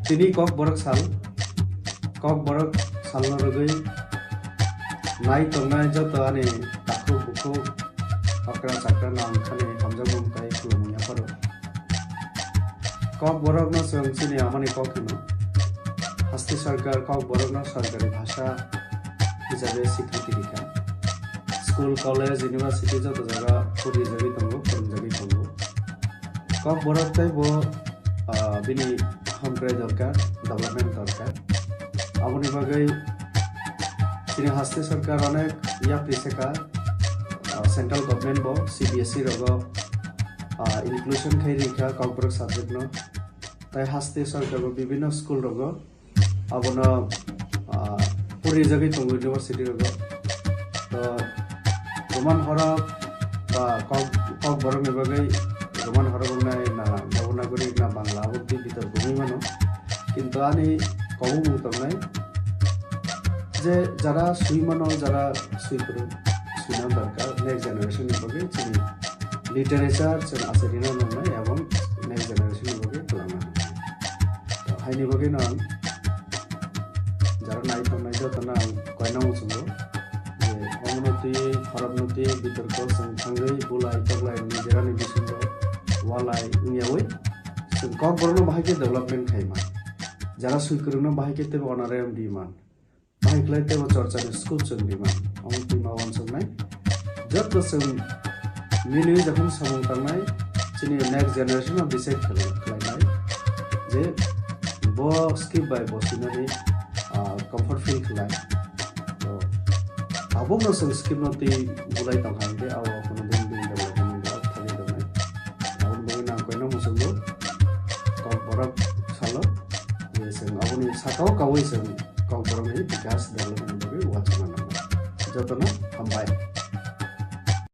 Tini kok borok sal no rugui nai tongnai joto ani taku buku akra sakra na angkhani hamjabum kai kulumunya paro kok borok no sini amani kok no hasti sarkar kok borok no sarkari bhasha hisabe স্বীকৃতি dikha school college university joto jaga puri jagi tongo jagi tongo kok borok tai bo bini hamkrai dorkar development dorkar aboni bagai তিনি হাস্তে সরকার অনেক ইয়া প্রিসেকা central government বো CBSE রগ inclusion খাই রেখা computer subject ন তাই হাস্তে সরকার বিভিন্ন school রগ আবন পুরি জায়গায় দङ ইউনিভার্সিটি রগ তো রোমান হরফ বা কক বরং এবাgai রোমান হরফ নাই না দেবনাগরী না বাংলা অবধি ভিতর ভূমি মানো কিন্তু আনি কমু মুতনাই যে যারা সুইমানো যারা সুইনা দরকার নেক্সট জেনারেশন বগে চিনি লিটারেচার जों आसारिना नंनाय এবং নেক্সট জেনারেশন বগে খালামना তো হাইনি বগে না যারা নাই তো নাই যত না কয়না মুসুঙ্গো যে অমনতি খরাবনতি বিতর্ক जों थांगै बुलाय तगलाय निजेरानि बिसुंगो वालाय नियावै जों কক বরনো বাহাকে ডেভেলপমেন্ট খাইমা যারা সুইকরুনো বাহাকে তে অনারায়ম দিমান बाहायख्लाय तेबो चर्चानि स्कुल जों दिमान अमति मावन संनाय जब जों मिलि जखन समं थांनाय जोंनि नेक्स्ट जेनारेशन अफ डिसाइड खालामनाय जे बो स्किप बाय बसिनानि कम्फर्ट फिल खालाय तो आबोनो जों स्किप नति बुलाय थांहाय दे आव कोनो दिन डेभेलपमेन्ट दा थालि दनाय आवन बगै नाम कयनो मुसंगो कक बरक सालो जे जों आबोनि साथाव कावै जों kok borong ini digas dalam menjadi wacana nama. Jatuhnya, hambai.